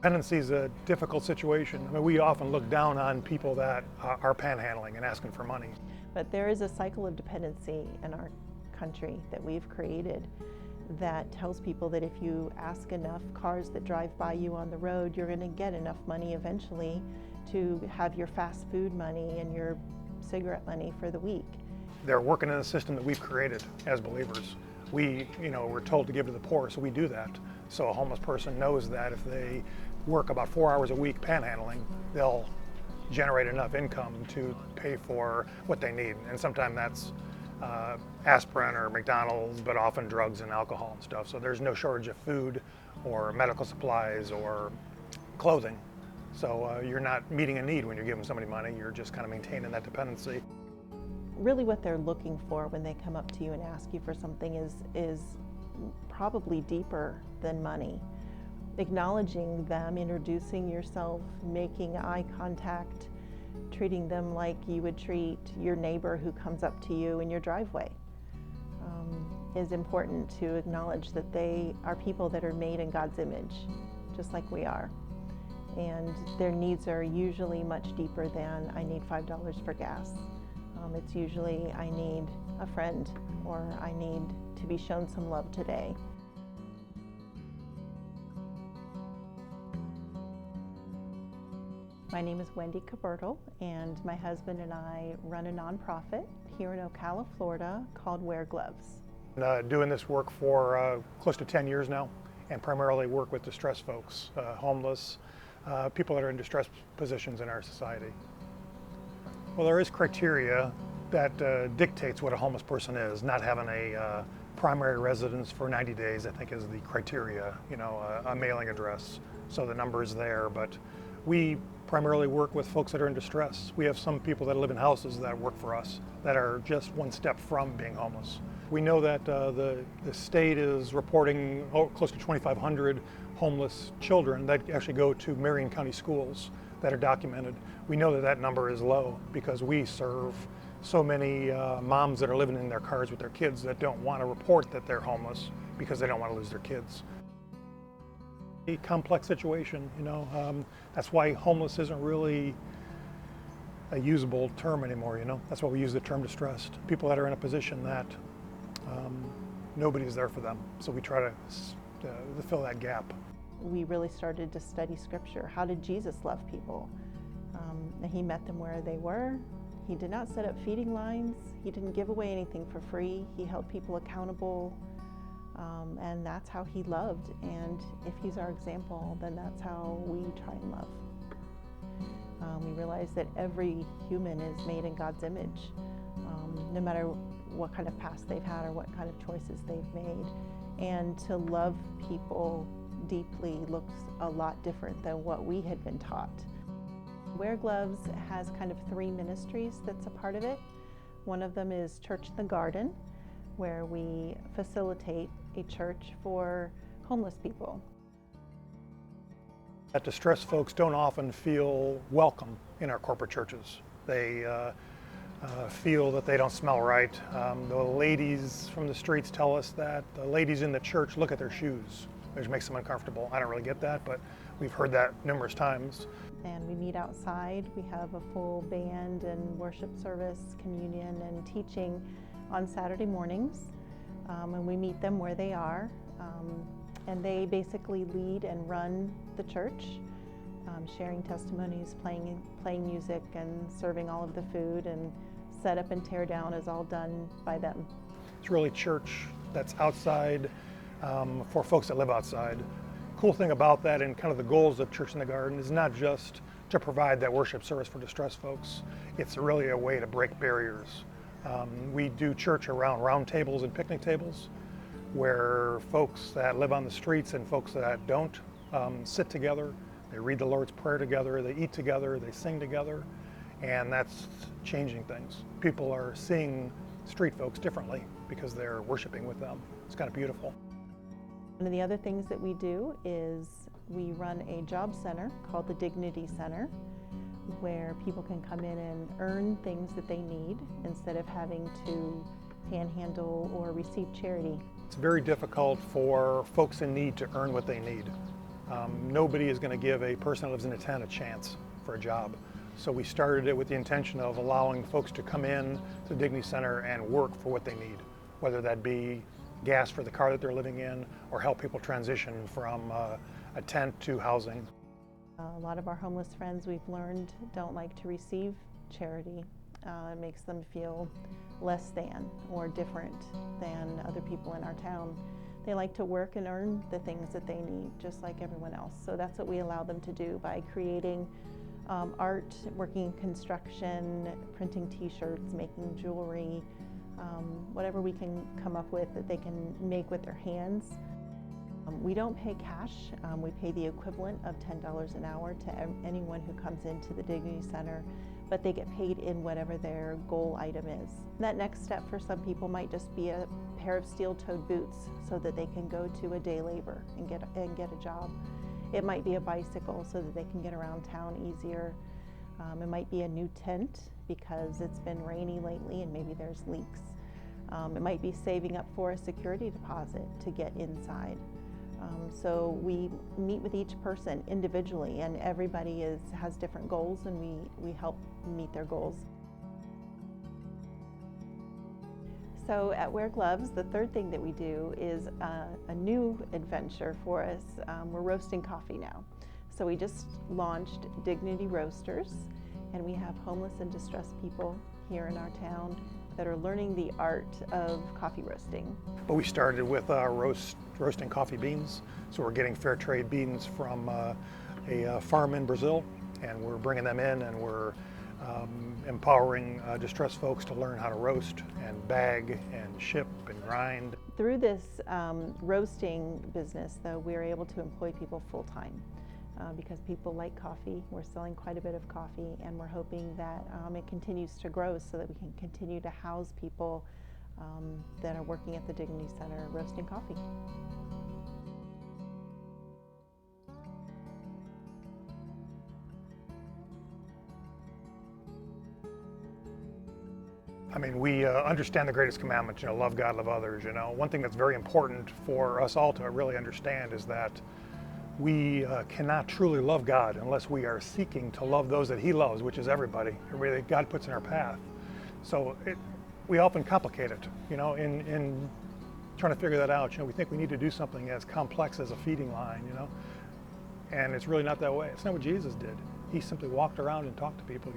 Dependency is a difficult situation. I mean, we often look down on people that are panhandling and asking for money. But there is a cycle of dependency in our country that we've created that tells people that if you ask enough cars that drive by you on the road, you're going to get enough money eventually to have your fast food money and your cigarette money for the week. They're working in a system that we've created as believers. We're told to give to the poor, so we do that. So a homeless person knows that if they work about 4 hours a week panhandling, they'll generate enough income to pay for what they need. And sometimes that's aspirin or McDonald's, but often drugs and alcohol and stuff. So there's no shortage of food or medical supplies or clothing. So you're not meeting a need when you're giving somebody money, you're just kind of maintaining that dependency. Really what they're looking for when they come up to you and ask you for something is probably deeper than money. Acknowledging them, introducing yourself, making eye contact, treating them like you would treat your neighbor who comes up to you in your driveway is important to acknowledge that they are people that are made in God's image, just like we are. And their needs are usually much deeper than I need $5 for gas. It's usually I need a friend or I need to be shown some love today. My name is Wendy Caberto, and my husband and I run a nonprofit here in Ocala, Florida called Wear Gloves. Doing this work for close to 10 years now, and primarily work with distressed folks, homeless, people that are in distressed positions in our society. Well, there is criteria that dictates what a homeless person is. Not having a primary residence for 90 days, I think, is the criteria, a mailing address. So the number is there, but we primarily work with folks that are in distress. We have some people that live in houses that work for us that are just one step from being homeless. We know that the state is reporting close to 2,500 homeless children that actually go to Marion County schools that are documented. We know that that number is low because we serve so many moms that are living in their cars with their kids that don't want to report that they're homeless because they don't want to lose their kids. A complex situation, that's why homeless isn't really a usable term anymore, That's why we use the term distressed. People that are in a position that nobody's there for them. So we try to fill that gap. We really started to study scripture. How did Jesus love people? He met them where they were. He did not set up feeding lines. He didn't give away anything for free. He held people accountable. And that's how he loved. And if he's our example, then that's how we try and love. We realize that every human is made in God's image, no matter what kind of past they've had or what kind of choices they've made. And to love people deeply looks a lot different than what we had been taught. Wear Gloves has kind of three ministries that's a part of it. One of them is Church in the Garden, where we facilitate a church for homeless people. That distressed folks don't often feel welcome in our corporate churches. They feel that they don't smell right. The ladies from the streets tell us that the ladies in the church look at their shoes, which makes them uncomfortable. I don't really get that, but we've heard that numerous times. And we meet outside. We have a full band and worship service, communion, and teaching on Saturday mornings. And we meet them where they are. And they basically lead and run the church, sharing testimonies, playing music, and serving all of the food, and set up and tear down is all done by them. It's really church that's outside for folks that live outside. Cool thing about that and kind of the goals of Church in the Garden is not just to provide that worship service for distressed folks. It's really a way to break barriers. We do church around round tables and picnic tables where folks that live on the streets and folks that don't sit together. They read the Lord's Prayer together, they eat together, they sing together, and that's changing things. People are seeing street folks differently because they're worshiping with them. It's kind of beautiful. One of the other things that we do is we run a job center called the Dignity Center, where people can come in and earn things that they need instead of having to panhandle or receive charity. It's very difficult for folks in need to earn what they need. Nobody is going to give a person that lives in a tent a chance for a job. So we started it with the intention of allowing folks to come in to the Dignity Center and work for what they need, whether that be gas for the car that they're living in or help people transition from a tent to housing. A lot of our homeless friends, we've learned, don't like to receive charity. It makes them feel less than or different than other people in our town. They like to work and earn the things that they need, just like everyone else. So that's what we allow them to do by creating art, working in construction, printing t-shirts, making jewelry, whatever we can come up with that they can make with their hands. We don't pay cash. We pay the equivalent of $10 an hour to anyone who comes into the Dignity Center, but they get paid in whatever their goal item is. That next step for some people might just be a pair of steel-toed boots so that they can go to a day labor and get a job. It might be a bicycle so that they can get around town easier. It might be a new tent because it's been rainy lately and maybe there's leaks. It might be saving up for a security deposit to get inside. So we meet with each person individually, and everybody has different goals, and we help meet their goals. So at Wear Gloves, the third thing that we do is a new adventure for us. We're roasting coffee now. So we just launched Dignity Roasters, and we have homeless and distressed people here in our town that are learning the art of coffee roasting. But we started with roasting coffee beans. So we're getting fair trade beans from a farm in Brazil, and we're bringing them in, and we're empowering distressed folks to learn how to roast and bag and ship and grind. Through this roasting business, though, we're able to employ people full-time. Because people like coffee. We're selling quite a bit of coffee, and we're hoping that it continues to grow so that we can continue to house people that are working at the Dignity Center roasting coffee. I mean, we understand the greatest commandment, love God, love others. One thing that's very important for us all to really understand is that we cannot truly love God unless we are seeking to love those that He loves, which is everybody that God puts in our path. So we often complicate it, in trying to figure that out. We think we need to do something as complex as a feeding line, and it's really not that way. It's not what Jesus did. He simply walked around and talked to people,